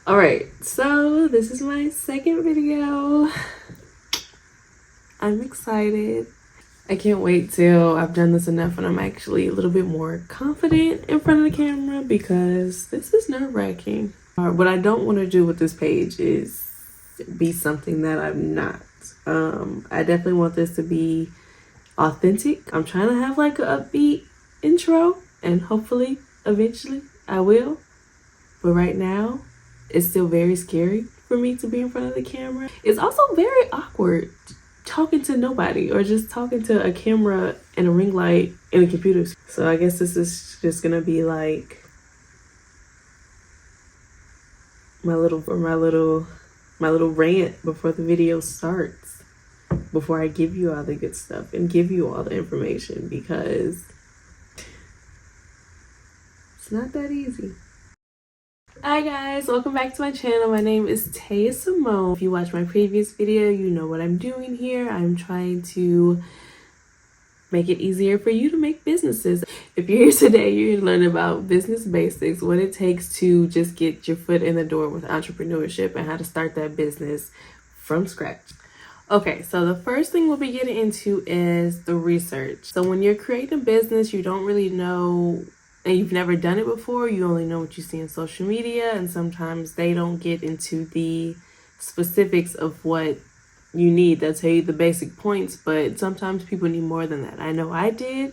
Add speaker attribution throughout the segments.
Speaker 1: Alright, so this is my second video. I'm excited. I can't wait till I've done this enough and I'm actually a little bit more confident in front of the camera because this is nerve-wracking. What I don't want to do with this page is be something that I'm not. I definitely want this to be authentic. I'm trying to have like an upbeat intro and hopefully eventually I will. But right now, it's still very scary for me to be in front of the camera. It's also very awkward talking to nobody or just talking to a camera and a ring light and a computer. So I guess this is just gonna be like my little rant before the video starts, before I give you all the good stuff and give you all the information, because it's not that easy. Hi guys, welcome back to my channel. My name is Taya Simone. If you watched my previous video, you know what I'm doing here. I'm trying to make it easier for you to make businesses. If you're here today, you're gonna learn about business basics, what it takes to just get your foot in the door with entrepreneurship and how to start that business from scratch. Okay, so the first thing we'll be getting into is the research. So when you're creating a business, you don't really know and you've never done it before, you only know what you see in social media, and sometimes they don't get into the specifics of what you need. They'll tell you the basic points, but sometimes people need more than that. I know I did,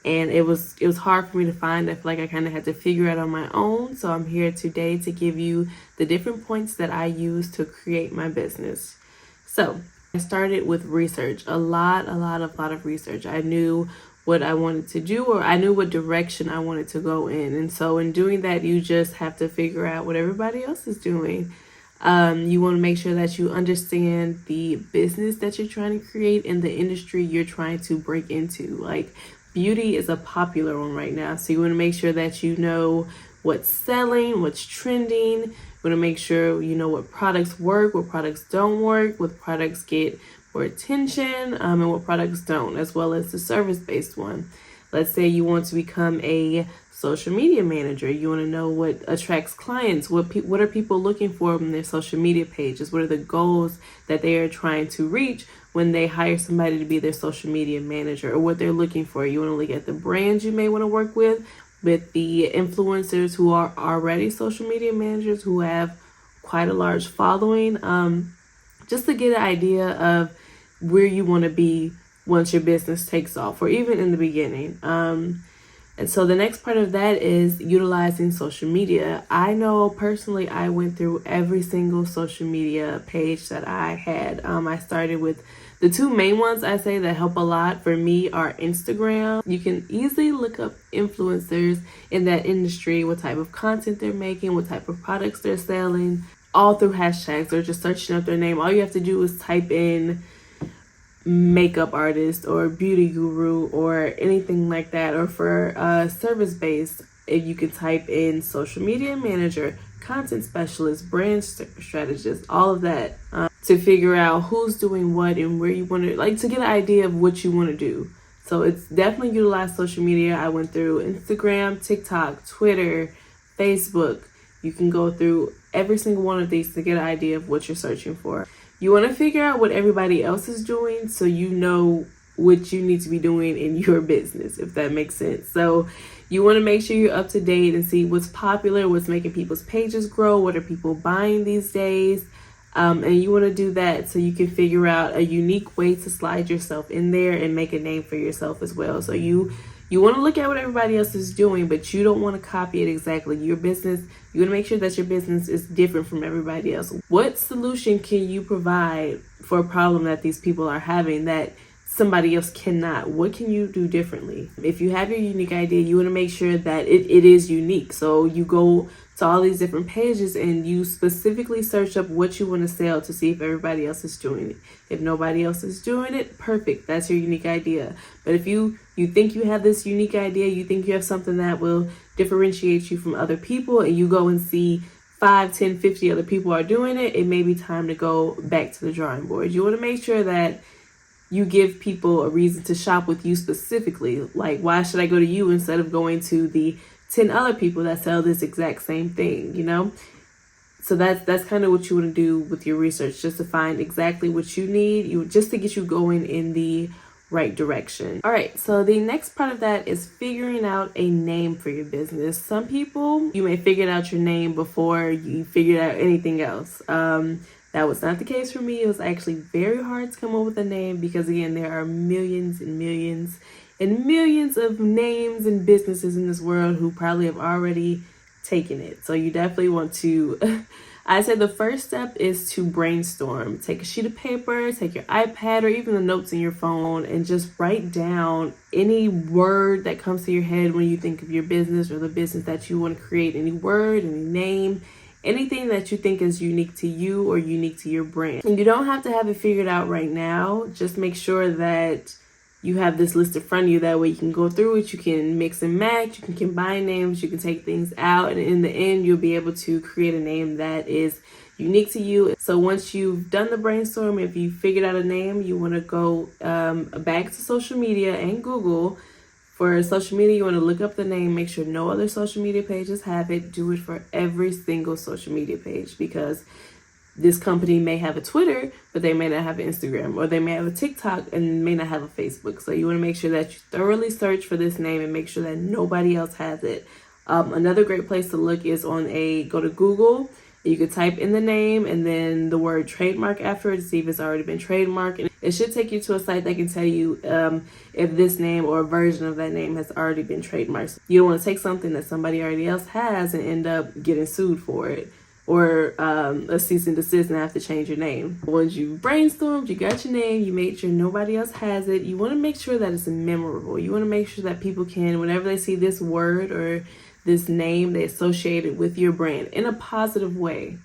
Speaker 1: and it was hard for me to find. I feel like I kind of had to figure it out on my own. So I'm here today to give you the different points that I use to create my business. So I started with research, a lot of research. I knew what I wanted to do, or I knew what direction I wanted to go in. And so in doing that, you just have to figure out what everybody else is doing. You want to make sure that you understand the business that you're trying to create and the industry you're trying to break into. Like beauty is a popular one right now. So you want to make sure that you know what's selling, what's trending. You want to make sure you know what products work, what products don't work, what products get more attention, and what products don't, as well as the service-based one. Let's say you want to become a social media manager. You want to know what attracts clients, what are people looking for from their social media pages, what are the goals that they are trying to reach when they hire somebody to be their social media manager, or what they're looking for. You want to look at the brands you may want to work with the influencers who are already social media managers who have quite a large following, just to get an idea of where you want to be once your business takes off, or even in the beginning. And so the next part of that is utilizing social media. I know personally I went through every single social media page that I had. I started with the two main ones I say that help a lot for me are Instagram. You can easily look up influencers in that industry, what type of content they're making, what type of products they're selling, all through hashtags or just searching up their name. All you have to do is type in makeup artist or beauty guru or anything like that. Or for service based, if you can type in social media manager, content specialist, brand strategist, all of that, to figure out who's doing what and where you want to, like, to get an idea of what you want to do. So it's definitely utilize social media. I went through Instagram, TikTok, Twitter, Facebook. You can go through every single one of these to get an idea of what you're searching for. You want to figure out what everybody else is doing so you know what you need to be doing in your business, if that makes sense. So you want to make sure you're up to date and see what's popular, what's making people's pages grow, what are people buying these days. And you want to do that so you can figure out a unique way to slide yourself in there and make a name for yourself as well. So you want to look at what everybody else is doing, but you don't want to copy it exactly. Your business, you want to make sure that your business is different from everybody else. What solution can you provide for a problem that these people are having that somebody else cannot? What can you do differently? If you have your unique idea, you want to make sure that it is unique. So you go to all these different pages and you specifically search up what you want to sell to see if everybody else is doing it. If nobody else is doing it, perfect. That's your unique idea. But if you think you have this unique idea, you think you have something that will differentiate you from other people, and you go and see 5, 10, 50 other people are doing it, it may be time to go back to the drawing board. You want to make sure that you give people a reason to shop with you specifically. Like, why should I go to you instead of going to the 10 other people that sell this exact same thing, you know? So that's kind of what you want to do with your research, just to find exactly what you need, just to get you going in the right direction. All right, so the next part of that is figuring out a name for your business. Some people, you may figure out your name before you figured out anything else. That was not the case for me. It was actually very hard to come up with a name because, again, there are millions and millions and millions of names and businesses in this world who probably have already taken it. So you definitely want to I said the first step is to brainstorm. Take a sheet of paper, take your iPad or even the notes in your phone, and just write down any word that comes to your head when you think of your business or the business that you want to create. Any word, any name, anything that you think is unique to you or unique to your brand. And you don't have to have it figured out right now. Just make sure that you have this list in front of you. That way you can go through it, you can mix and match, you can combine names, you can take things out, and in the end you'll be able to create a name that is unique to you. So once you've done the brainstorm, if you figured out a name, you want to go back to social media and Google. For social media, you want to look up the name, make sure no other social media pages have it. Do it for every single social media page, because this company may have a Twitter, but they may not have an Instagram, or they may have a TikTok and may not have a Facebook. So you want to make sure that you thoroughly search for this name and make sure that nobody else has it. Another great place to look is go to Google. You could type in the name and then the word trademark after it to see if it's already been trademarked. And it should take you to a site that can tell you if this name or a version of that name has already been trademarked. You don't want to take something that somebody already else has and end up getting sued for it, or a cease and desist and have to change your name. Once you brainstormed, you got your name, you made sure nobody else has it, you want to make sure that it's memorable. You want to make sure that people can, whenever they see this word or this name, they associate it with your brand in a positive way.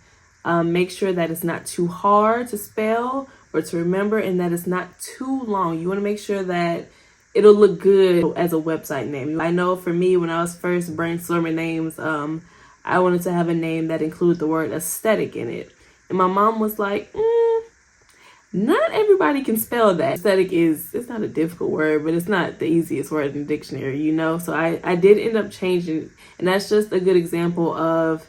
Speaker 1: Make sure that it's not too hard to spell or to remember, and that it's not too long. You want to make sure that it'll look good as a website name. I know for me, when I was first brainstorming names, I wanted to have a name that included the word aesthetic in it. And my mom was like, not everybody can spell that. Aesthetic it's not a difficult word, but it's not the easiest word in the dictionary, you know? So I did end up changing, and that's just a good example of,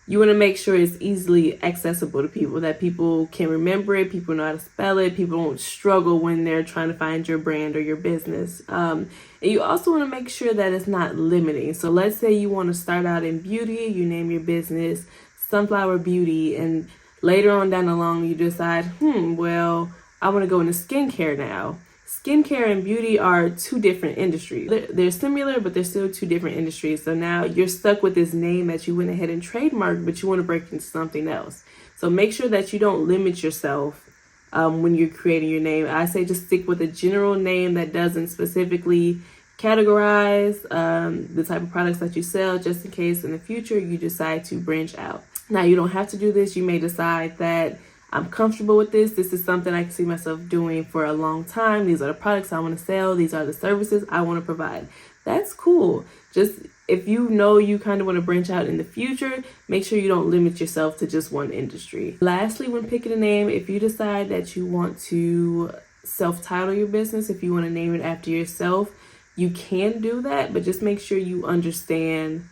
Speaker 1: you want to make sure it's easily accessible to people, that people can remember it, people know how to spell it, people don't struggle when they're trying to find your brand or your business. And you also want to make sure that it's not limiting. So let's say you want to start out in beauty, you name your business Sunflower Beauty, and later on down the line you decide, well, I want to go into skincare now. Skincare and beauty are two different industries. They're similar, but they're still two different industries. So now you're stuck with this name that you went ahead and trademarked, but you want to break into something else. So make sure that you don't limit yourself when you're creating your name. I say just stick with a general name that doesn't specifically categorize the type of products that you sell, just in case in the future you decide to branch out. Now, you don't have to do this. You may decide that I'm comfortable with this. This is something I can see myself doing for a long time. These are the products I want to sell. These are the services I want to provide. That's cool. Just if you know you kind of want to branch out in the future, make sure you don't limit yourself to just one industry. Lastly, when picking a name, if you decide that you want to self-title your business, if you want to name it after yourself, you can do that, but just make sure you understand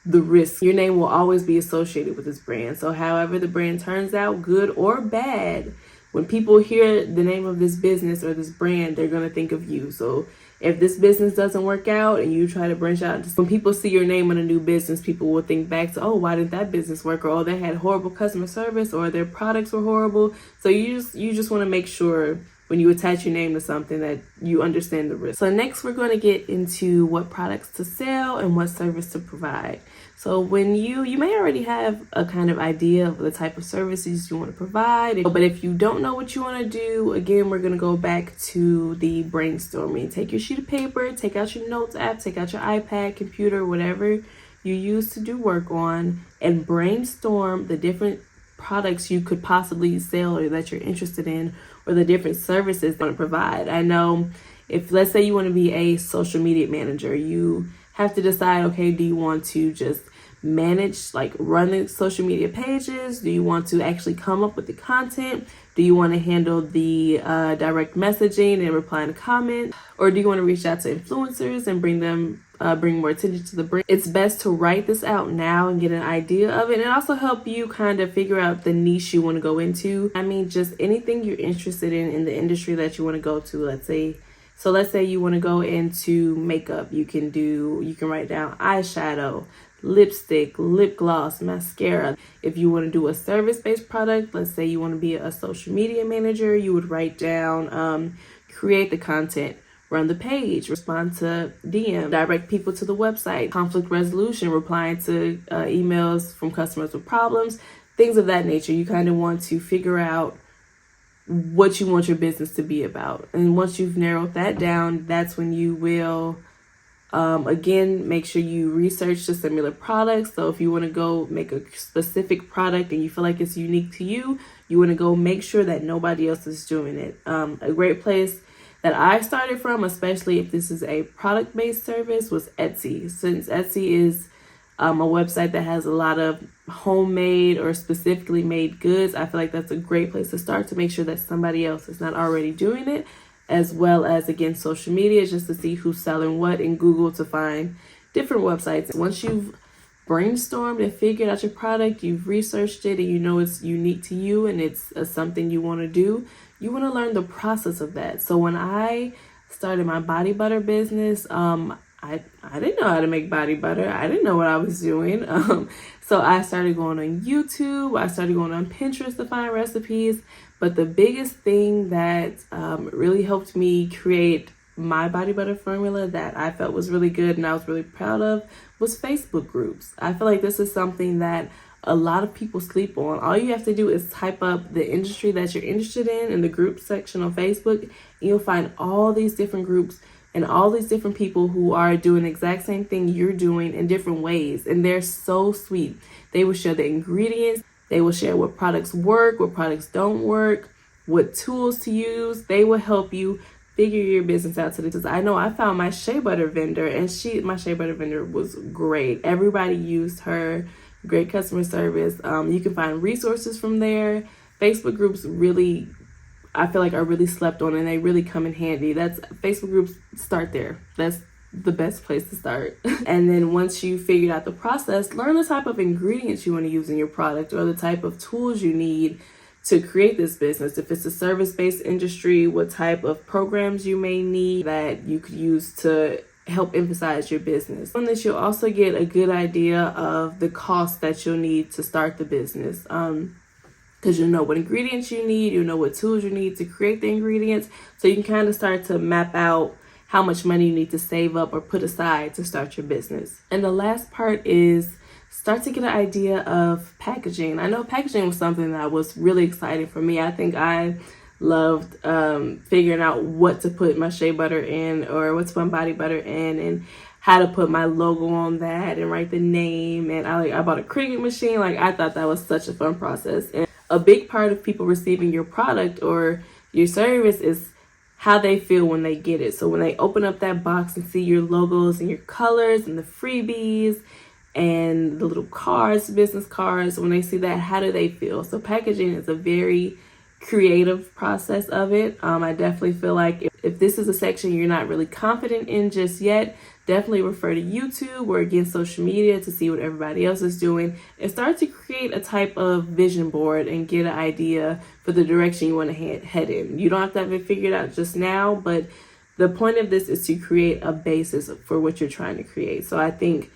Speaker 1: the risk. Your name will always be associated with this brand. So however the brand turns out, good or bad, when people hear the name of this business or this brand, they're going to think of you. So if this business doesn't work out and you try to branch out, when people see your name on a new business, people will think back to, oh, why did that business work? Or, oh, they had horrible customer service, or their products were horrible. So you just want to make sure when you attach your name to something that you understand the risk. So next we're going to get into what products to sell and what service to provide. So when you may already have a kind of idea of the type of services you want to provide, but if you don't know what you want to do, again, we're going to go back to the brainstorming. Take your sheet of paper, take out your notes app, take out your iPad, computer, whatever you use to do work on, and brainstorm the different products you could possibly sell or that you're interested in, or the different services you want to provide. I know if, let's say you want to be a social media manager, you have to decide, okay, do you want to just manage, like run the social media pages? Do you want to actually come up with the content? Do you want to handle the direct messaging and replying to comments? Or do you want to reach out to influencers and bring them bring more attention to the brand. It's best to write this out now and get an idea of it, and also help you kind of figure out the niche you want to go into. I mean, just anything you're interested in the industry that you want to go to. Let's say you want to go into makeup. You can write down eyeshadow, lipstick, lip gloss, mascara. If you want to do a service-based product, let's say you want to be a social media manager, you would write down create the content, run the page, respond to DM, direct people to the website, conflict resolution, replying to emails from customers with problems, things of that nature. You kind of want to figure out what you want your business to be about. And once you've narrowed that down, that's when you will, again, make sure you research the similar products. So if you want to go make a specific product and you feel like it's unique to you, you want to go make sure that nobody else is doing it. A great place that I started from, especially if this is a product-based service, was Etsy. Since Etsy is a website that has a lot of homemade or specifically made goods, I feel like that's a great place to start to make sure that somebody else is not already doing it, as well as, again, social media, just to see who's selling what, and Google to find different websites. Once you've brainstormed and figured out your product, you've researched it, and you know it's unique to you and it's something you want to do, you want to learn the process of that. So when I started my body butter business, I didn't know how to make body butter. I didn't know what I was doing. So I started going on YouTube. I started going on Pinterest to find recipes. But the biggest thing that really helped me create my body butter formula that I felt was really good and I was really proud of was Facebook groups. I feel like this is something that a lot of people sleep on. All you have to do is type up the industry that you're interested in the group section on Facebook, and you'll find all these different groups and all these different people who are doing the exact same thing you're doing in different ways. And they're so sweet. They will share the ingredients. They will share what products work, what products don't work, what tools to use. They will help you figure your business out today. Because I know I found my shea butter vendor, and my shea butter vendor was great. Everybody used her. Great customer service. You can find resources from there. Facebook groups really, I feel like, are really slept on, and they really come in handy. Facebook groups, start there. That's the best place to start. And then once you figured out the process, learn the type of ingredients you want to use in your product, or the type of tools you need to create this business. If it's a service-based industry, what type of programs you may need that you could use to help emphasize your business. On this, you'll also get a good idea of the cost that you'll need to start the business. Because you'll know what ingredients you need, you'll know what tools you need to create the ingredients. So you can kind of start to map out how much money you need to save up or put aside to start your business. And the last part is start to get an idea of packaging. I know packaging was something that was really exciting for me. I think I loved figuring out what to put my shea butter in, or what to put my body butter in, and how to put my logo on that and write the name. And I bought a Cricut machine. I thought that was such a fun process. And a big part of people receiving your product or your service is how they feel when they get it. So when they open up that box and see your logos and your colors and the freebies and the little cards, business cards, when they see that, how do they feel? So packaging is a very creative process of it. I definitely feel like if this is a section you're not really confident in just yet, definitely refer to YouTube or, again, social media to see what everybody else is doing, and start to create a type of vision board and get an idea for the direction you want to head in. You don't have to have it figured out just now, but the point of this is to create a basis for what you're trying to create. So I think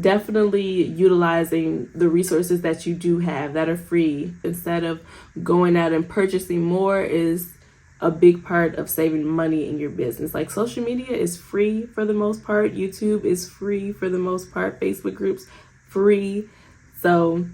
Speaker 1: definitely utilizing the resources that you do have that are free instead of going out and purchasing more is a big part of saving money in your business. Like, social media is free for the most part. YouTube is free for the most part. Facebook groups, free. So,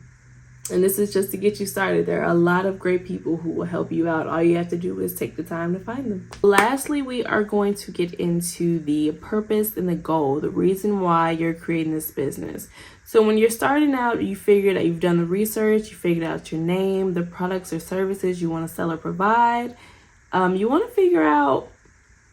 Speaker 1: and this is just to get you started. There are a lot of great people who will help you out. All you have to do is take the time to find them. Lastly, we are going to get into the purpose and the goal, the reason why you're creating this business. So when you're starting out, you figured out, you've done the research, you figured out your name, the products or services you want to sell or provide. You want to figure out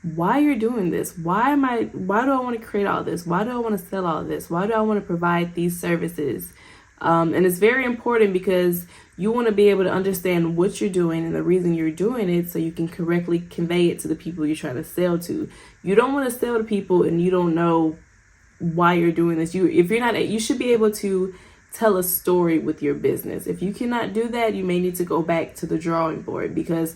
Speaker 1: why you're doing this. Why do I want to create all this? Why do I want to sell all this? Why do I want to provide these services? And it's very important because You want to be able to understand what you're doing and the reason you're doing it so you can correctly convey it to the people you're trying to sell to. You don't want to sell to people and you don't know why you're doing this. You should be able to tell a story with your business. If you cannot do that, you may need to go back to the drawing board, because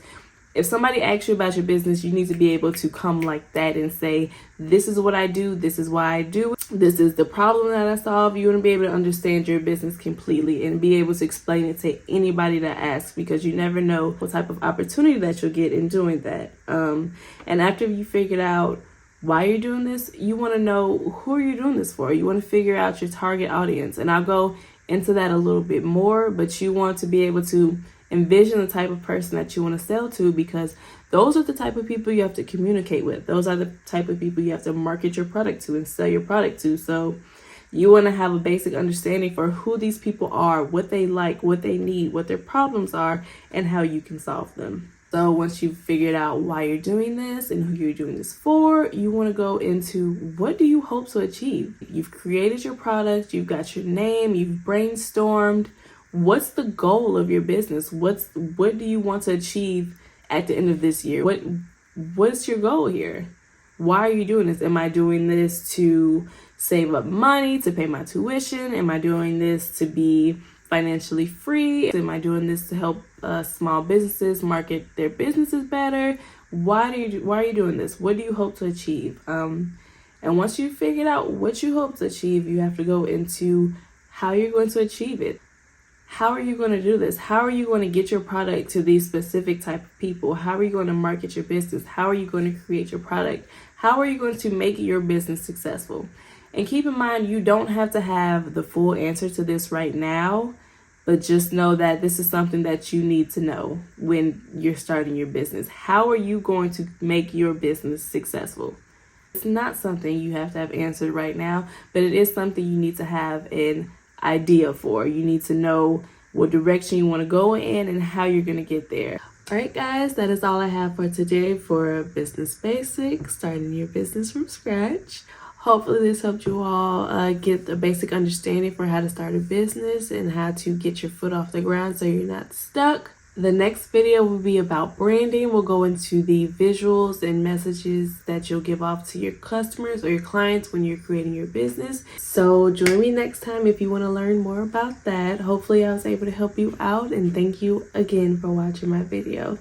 Speaker 1: if somebody asks you about your business, you need to be able to come like that and say, this is what I do, this is why I do it, this is the problem that I solve. You want to be able to understand your business completely and be able to explain it to anybody that asks, because you never know what type of opportunity that you'll get in doing that. And after you figured out why you're doing this, you want to know who are you doing this for. You want to figure out your target audience. And I'll go into that a little bit more, but you want to be able to envision the type of person that you want to sell to, because those are the type of people you have to communicate with. Those are the type of people you have to market your product to and sell your product to. So you want to have a basic understanding for who these people are, what they like, what they need, what their problems are, and how you can solve them. So once you've figured out why you're doing this and who you're doing this for, you want to go into, what do you hope to achieve? You've created your product, you've got your name, you've brainstormed. What's the goal of your business? What do you want to achieve at the end of this year? What's your goal here? Why are you doing this? Am I doing this to save up money, to pay my tuition? Am I doing this to be financially free? Am I doing this to help small businesses market their businesses better? Why are you doing this? What do you hope to achieve? And once you've figured out what you hope to achieve, you have to go into how you're going to achieve it. How are you going to do this? How are you going to get your product to these specific type of people? How are you going to market your business? How are you going to create your product? How are you going to make your business successful? And keep in mind, you don't have to have the full answer to this right now, but just know that this is something that you need to know when you're starting your business. How are you going to make your business successful? It's not something you have to have answered right now, but it is something you need to have an idea for. You need to know what direction you want to go in and how you're going to get there. All right, guys, that is all I have for today for Business Basics, starting your business from scratch. Hopefully this helped you all get a basic understanding for how to start a business and how to get your foot off the ground so you're not stuck. The next video will be about branding. We'll go into the visuals and messages that you'll give off to your customers or your clients when you're creating your business. So join me next time if you want to learn more about that. Hopefully I was able to help you out, and thank you again for watching my video.